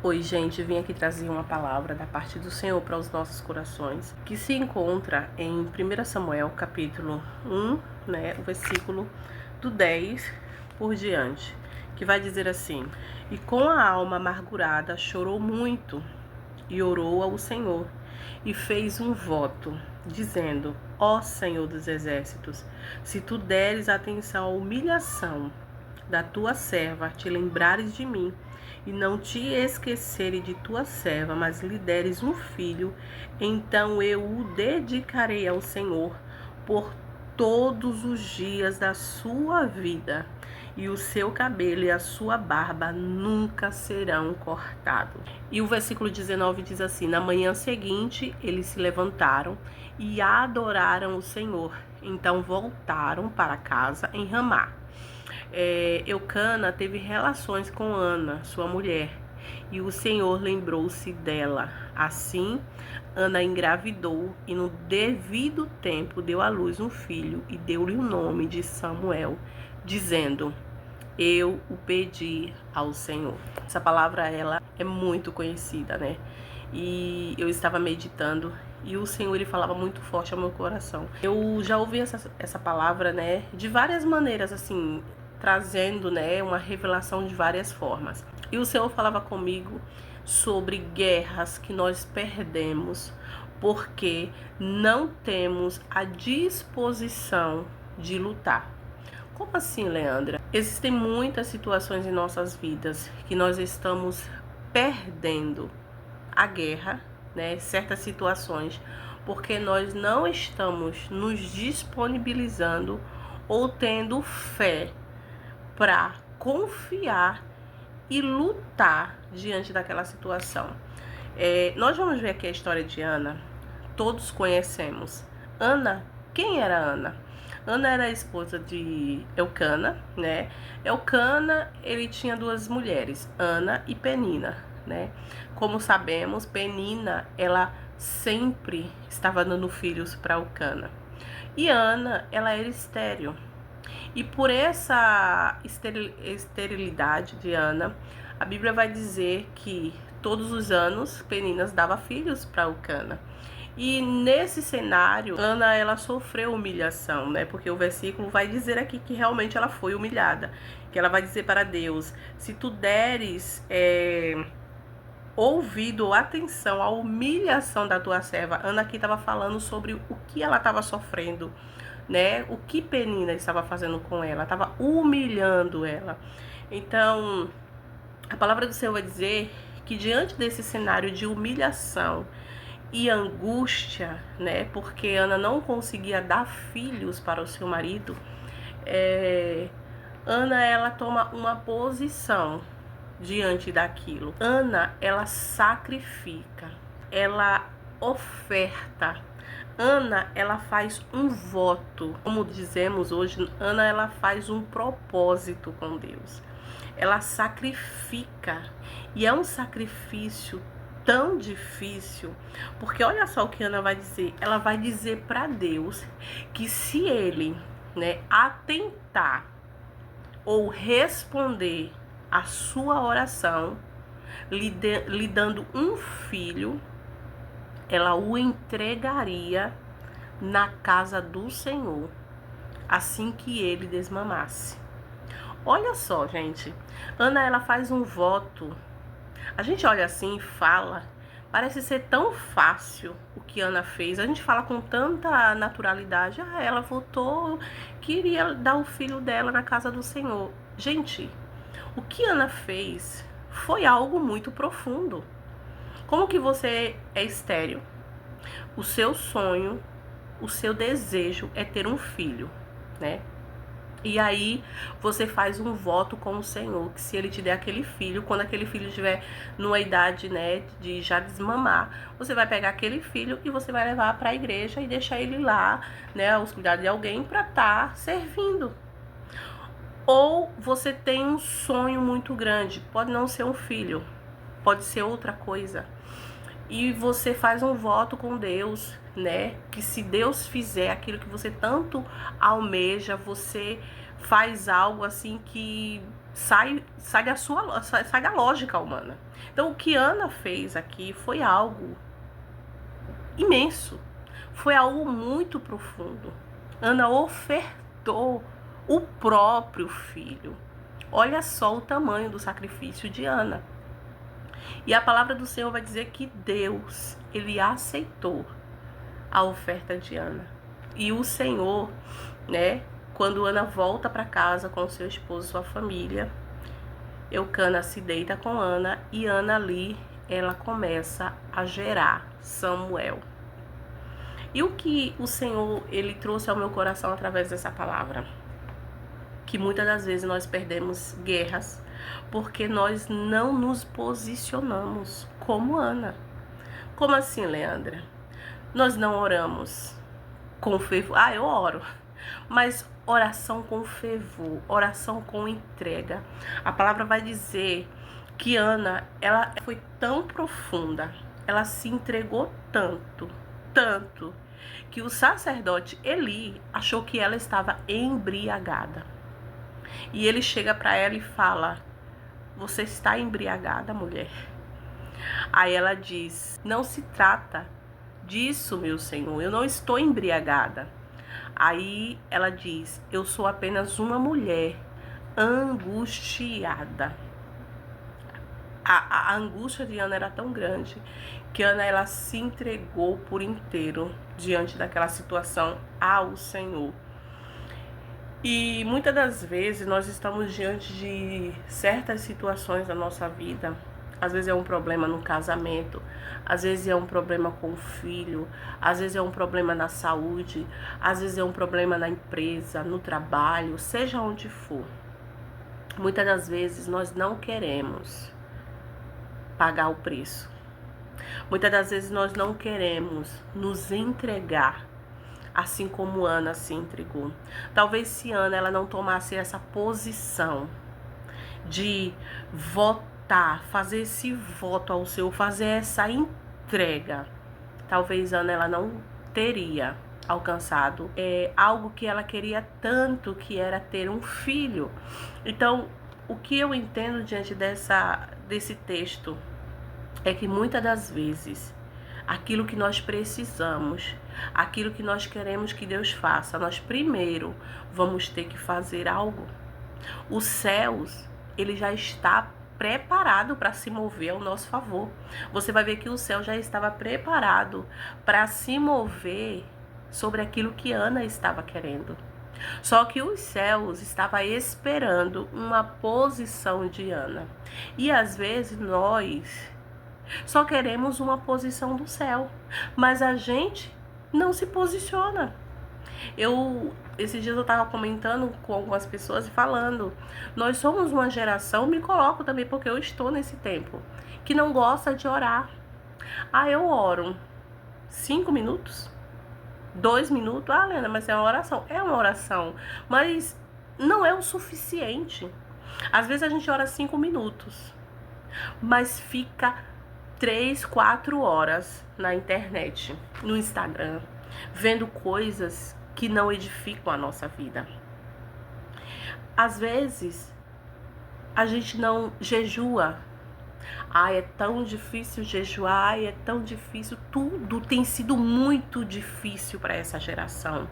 Oi, gente, vim aqui trazer uma palavra da parte do Senhor para os nossos corações, que se encontra em 1 Samuel, capítulo 1, o versículo do 10 por diante, que vai dizer assim: E com a alma amargurada chorou muito, e orou ao Senhor, e fez um voto, dizendo: Ó Senhor dos exércitos, se tu deres atenção à humilhação da tua serva, te lembrares de mim, e não te esqueceres de tua serva, mas lhe deres um filho, então eu o dedicarei ao Senhor por todos os dias da sua vida, e o seu cabelo e a sua barba nunca serão cortados. E o versículo 19 diz assim: Na manhã seguinte, eles se levantaram e adoraram o Senhor. Então voltaram para casa em Ramá. Eucana teve relações com Ana, sua mulher, e o Senhor lembrou-se dela. Assim, Ana engravidou e no devido tempo deu à luz um filho e deu-lhe o nome de Samuel, dizendo: Eu o pedi ao Senhor. Essa palavra, ela é muito conhecida, né? E eu estava meditando e o Senhor, ele falava muito forte ao meu coração. Eu já ouvi essa palavra, né, de várias maneiras, assim, trazendo, né, uma revelação de várias formas. E o Senhor falava comigo sobre guerras que nós perdemos porque não temos a disposição de lutar. Como assim, Leandra? Existem muitas situações em nossas vidas que nós estamos perdendo a guerra, né? Certas situações, porque nós não estamos nos disponibilizando ou tendo fé para confiar e lutar diante daquela situação. Nós vamos ver aqui a história de Ana. Todos conhecemos. Ana, quem era Ana? Ana era a esposa de Eucana, né? Eucana, ele tinha duas mulheres, Ana e Penina, né? Como sabemos, Penina, ela sempre estava dando filhos para Eucana. E Ana, ela era estéril. E por essa esterilidade de Ana, a Bíblia vai dizer que todos os anos Peninas dava filhos para Eucana. E nesse cenário, Ana, ela sofreu humilhação, né? Porque o versículo vai dizer aqui que realmente ela foi humilhada. Que ela vai dizer para Deus: se tu deres ouvido ou atenção à humilhação da tua serva. Ana aqui estava falando sobre o que ela estava sofrendo, né? O que Penina estava fazendo com ela, estava humilhando ela. Então, a palavra do Senhor vai dizer que diante desse cenário de humilhação e angústia, né? Porque Ana não conseguia dar filhos para o seu marido, Ana, ela toma uma posição diante daquilo. Ana, ela sacrifica, ela oferta. Ana, ela faz um voto. Como dizemos hoje, Ana, ela faz um propósito com Deus. Ela sacrifica. E é um sacrifício tão difícil, porque olha só o que Ana vai dizer. Ela vai dizer para Deus que se ele, né, atentar ou responder a sua oração, lhe dando um filho, ela o entregaria na casa do Senhor, assim que ele desmamasse. Olha só, gente, Ana, ela faz um voto. A gente olha assim e fala, parece ser tão fácil o que Ana fez. A gente fala com tanta naturalidade. Ela votou que iria dar o filho dela na casa do Senhor. Gente, o que Ana fez foi algo muito profundo. Como que você é estéril? O seu sonho, o seu desejo é ter um filho, né? E aí você faz um voto com o Senhor, que se ele te der aquele filho, quando aquele filho estiver numa idade, né, de já desmamar, você vai pegar aquele filho e você vai levar para a igreja e deixar ele lá, né, aos cuidados de alguém para estar servindo. Ou você tem um sonho muito grande, pode não ser um filho, pode ser outra coisa. E você faz um voto com Deus, né? Que se Deus fizer aquilo que você tanto almeja, você faz algo assim que sai da lógica humana. Então, o que Ana fez aqui foi algo imenso, foi algo muito profundo. Ana ofertou o próprio filho. Olha só o tamanho do sacrifício de Ana. E a palavra do Senhor vai dizer que Deus, ele aceitou a oferta de Ana. E o Senhor, né, quando Ana volta para casa com seu esposo e sua família, Eucana se deita com Ana e Ana ali, ela começa a gerar Samuel. E o que o Senhor, ele trouxe ao meu coração através dessa palavra? Que muitas das vezes nós perdemos guerras porque nós não nos posicionamos como Ana. Como assim, Leandra? Nós não oramos com fervor. Eu oro. Mas oração com fervor, oração com entrega. A palavra vai dizer que Ana, ela foi tão profunda, ela se entregou tanto, que o sacerdote Eli achou que ela estava embriagada. E ele chega para ela e fala: você está embriagada, mulher? Aí ela diz: não se trata disso, meu senhor, eu não estou embriagada. Aí ela diz: eu sou apenas uma mulher angustiada. A angústia de Ana era tão grande que Ana, ela se entregou por inteiro diante daquela situação ao Senhor. E muitas das vezes nós estamos diante de certas situações da nossa vida. Às vezes é um problema no casamento, às vezes é um problema com o filho, às vezes é um problema na saúde, às vezes é um problema na empresa, no trabalho, seja onde for. Muitas das vezes nós não queremos pagar o preço. Muitas das vezes nós não queremos nos entregar, assim como Ana se entregou. Talvez se Ana ela não tomasse essa posição de votar, fazer esse voto ao Senhor, fazer essa entrega, talvez Ana ela não teria alcançado algo que ela queria tanto, que era ter um filho. Então, o que eu entendo diante desse texto é que muitas das vezes aquilo que nós precisamos, aquilo que nós queremos que Deus faça, nós primeiro vamos ter que fazer algo. Os céus, ele já está preparado para se mover ao nosso favor. Você vai ver que o céu já estava preparado para se mover sobre aquilo que Ana estava querendo. Só que os céus estavam esperando uma posição de Ana. E às vezes nós só queremos uma posição do céu, mas a gente não se posiciona. Esses dias eu estava comentando com algumas pessoas e falando, nós somos uma geração, me coloco também porque eu estou nesse tempo, que não gosta de orar. Eu oro 5 minutos, 2 minutos, Lena, mas é uma oração. É uma oração, mas não é o suficiente. Às vezes a gente ora 5 minutos, mas fica 3, 4 horas na internet, no Instagram, vendo coisas que não edificam a nossa vida. Às vezes, a gente não jejua. É tão difícil jejuar, é tão difícil. Tudo tem sido muito difícil para essa geração.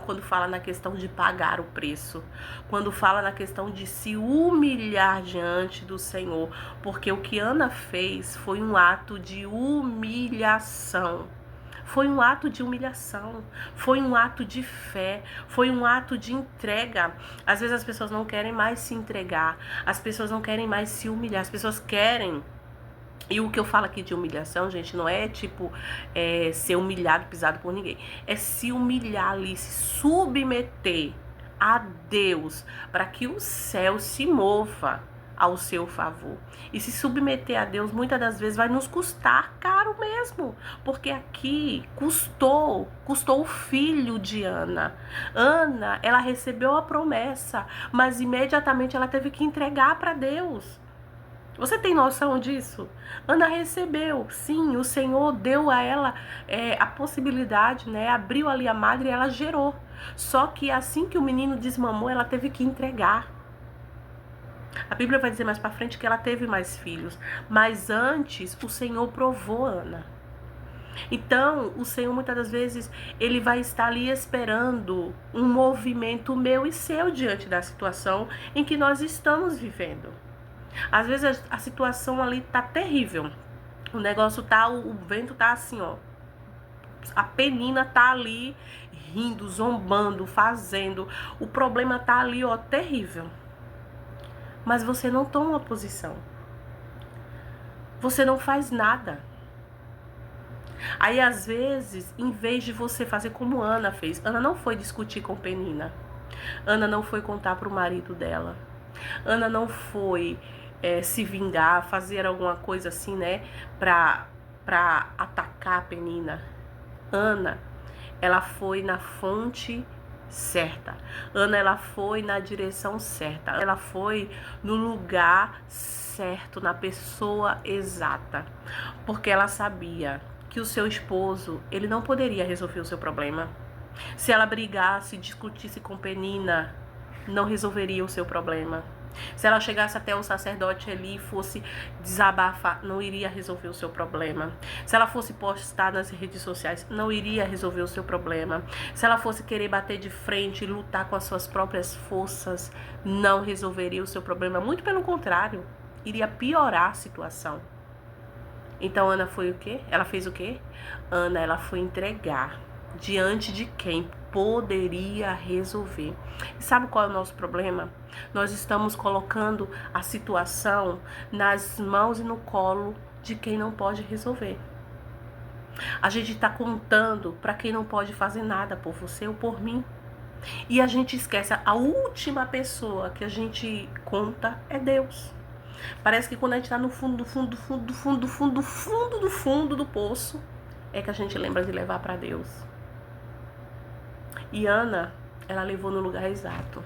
Quando fala na questão de pagar o preço, quando fala na questão de se humilhar diante do Senhor, porque o que Ana fez foi um ato de humilhação. Foi um ato de humilhação, foi um ato de fé, foi um ato de entrega. Às vezes as pessoas não querem mais se entregar, as pessoas não querem mais se humilhar, as pessoas querem. E o que eu falo aqui de humilhação, gente, não é tipo ser humilhado, pisado por ninguém. É se humilhar ali, se submeter a Deus para que o céu se mova ao seu favor. E se submeter a Deus muitas das vezes vai nos custar caro mesmo, porque aqui custou o filho de Ana. Ana, ela recebeu a promessa, mas imediatamente ela teve que entregar para Deus. Você tem noção disso? Ana recebeu, sim, o Senhor deu a ela a possibilidade, né? Abriu ali a madre e ela gerou. Só que assim que o menino desmamou, ela teve que entregar. A Bíblia vai dizer mais para frente que ela teve mais filhos, mas antes o Senhor provou Ana. Então, o Senhor muitas das vezes, ele vai estar ali esperando um movimento meu e seu diante da situação em que nós estamos vivendo. Às vezes a situação ali tá terrível. O negócio tá, o vento tá assim, ó. A Penina tá ali rindo, zombando, fazendo. O problema tá ali, ó, terrível. Mas você não toma uma posição. Você não faz nada. Aí, às vezes, em vez de você fazer como Ana fez, Ana não foi discutir com Penina. Ana não foi contar pro marido dela. Ana não foi se vingar, fazer alguma coisa assim, né, pra atacar a Penina. Ana, ela foi na fonte certa. Ana, ela foi na direção certa. Ela foi no lugar certo, na pessoa exata. Porque ela sabia que o seu esposo, ele não poderia resolver o seu problema. Se ela brigasse, discutisse com Penina, não resolveria o seu problema. Se ela chegasse até o sacerdote ali e fosse desabafar, não iria resolver o seu problema. Se ela fosse postar nas redes sociais, não iria resolver o seu problema. Se ela fosse querer bater de frente e lutar com as suas próprias forças, não resolveria o seu problema. Muito pelo contrário, iria piorar a situação. Então Ana foi o quê? Ela fez o quê? Ana, ela foi entregar diante de quem poderia resolver. E sabe qual é o nosso problema? Nós estamos colocando a situação nas mãos e no colo de quem não pode resolver. A gente está contando para quem não pode fazer nada por você ou por mim. E a gente esquece, a última pessoa que a gente conta é Deus. Parece que quando a gente está no fundo do poço, é que a gente lembra de levar para Deus. E Ana, ela levou no lugar exato,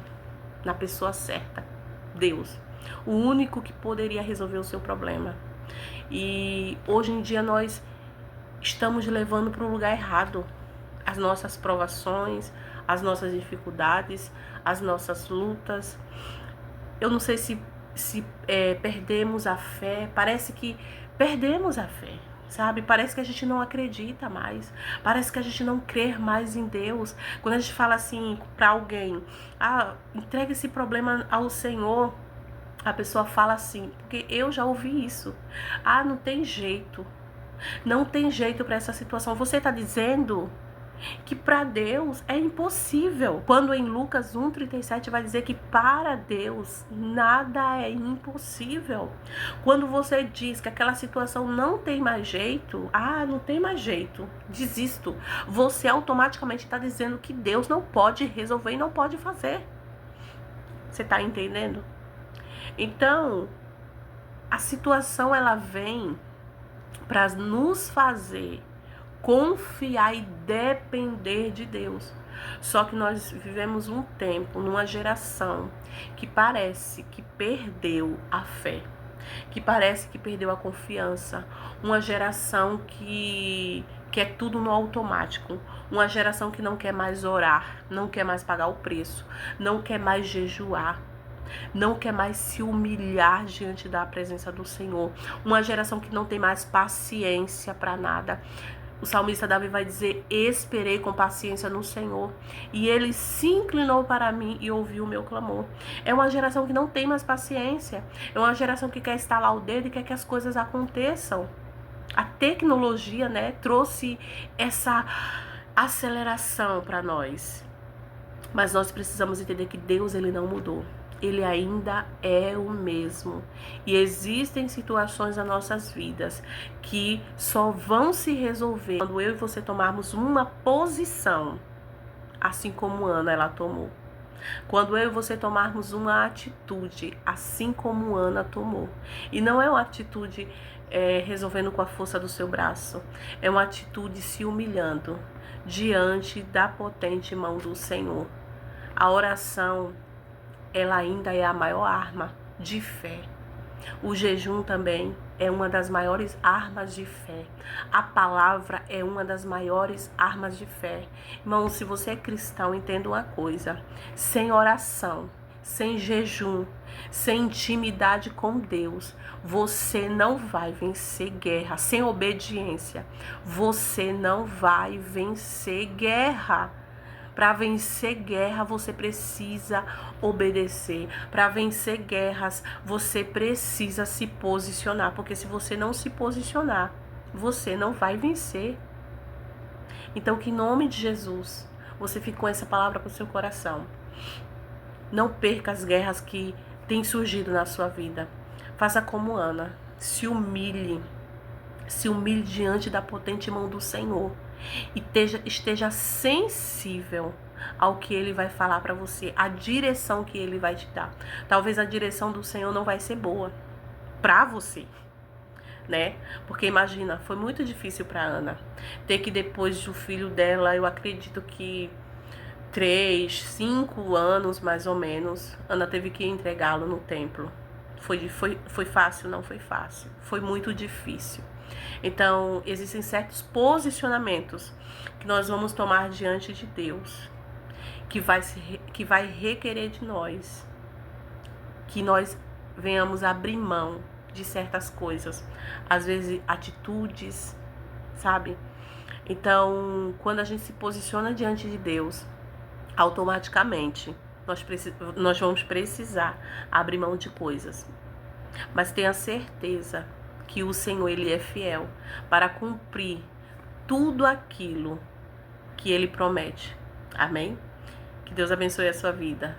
na pessoa certa, Deus. O único que poderia resolver o seu problema. E hoje em dia nós estamos levando para o lugar errado as nossas provações, as nossas dificuldades, as nossas lutas. Eu não sei se perdemos a fé, parece que perdemos a fé, sabe? Parece que a gente não acredita mais, parece que a gente não crê mais em Deus. Quando a gente fala assim para alguém, entrega esse problema ao Senhor, a pessoa fala assim, porque eu já ouvi isso, não tem jeito, não tem jeito para essa situação. Você está dizendo que para Deus é impossível. Quando em Lucas 1,37 vai dizer que para Deus nada é impossível. Quando você diz que aquela situação não tem mais jeito, não tem mais jeito, desisto, você automaticamente está dizendo que Deus não pode resolver e não pode fazer. Você está entendendo? Então, a situação ela vem para nos fazer confiar e depender de Deus. Só que nós vivemos um tempo, numa geração que parece que perdeu a fé, que parece que perdeu a confiança, uma geração que quer tudo no automático, uma geração que não quer mais orar, não quer mais pagar o preço, não quer mais jejuar, não quer mais se humilhar diante da presença do Senhor, uma geração que não tem mais paciência para nada. O salmista Davi vai dizer: esperei com paciência no Senhor, e ele se inclinou para mim e ouviu o meu clamor. É uma geração que não tem mais paciência, é uma geração que quer estalar o dedo e quer que as coisas aconteçam. A tecnologia, né, trouxe essa aceleração para nós. Mas nós precisamos entender que Deus, ele não mudou. Ele ainda é o mesmo. E existem situações nas nossas vidas que só vão se resolver quando eu e você tomarmos uma posição, assim como Ana ela tomou. Quando eu e você tomarmos uma atitude, assim como Ana tomou. E não é uma atitude resolvendo com a força do seu braço. É uma atitude se humilhando diante da potente mão do Senhor. A oração, ela ainda é a maior arma de fé. O jejum também é uma das maiores armas de fé. A palavra é uma das maiores armas de fé. Irmão, se você é cristão, entenda uma coisa: sem oração, sem jejum, sem intimidade com Deus, você não vai vencer guerra. Sem obediência, você não vai vencer guerra. Para vencer guerra, você precisa obedecer. Para vencer guerras, você precisa se posicionar. Porque se você não se posicionar, você não vai vencer. Então, que em nome de Jesus, você fique com essa palavra para o seu coração. Não perca as guerras que têm surgido na sua vida. Faça como Ana. Se humilhe. Se humilhe diante da potente mão do Senhor. E esteja sensível ao que Ele vai falar para você. A direção que Ele vai te dar. Talvez a direção do Senhor não vai ser boa para você, né? Porque imagina, foi muito difícil para Ana ter que, depois do filho dela, eu acredito que 3, 5 anos mais ou menos, Ana teve que entregá-lo no templo. Foi fácil? Não foi fácil. Foi muito difícil. Então, existem certos posicionamentos que nós vamos tomar diante de Deus, que vai requerer de nós que nós venhamos abrir mão de certas coisas, às vezes atitudes, sabe? Então, quando a gente se posiciona diante de Deus, automaticamente nós vamos precisar abrir mão de coisas. Mas tenha certeza que o Senhor, Ele é fiel para cumprir tudo aquilo que Ele promete. Amém? Que Deus abençoe a sua vida.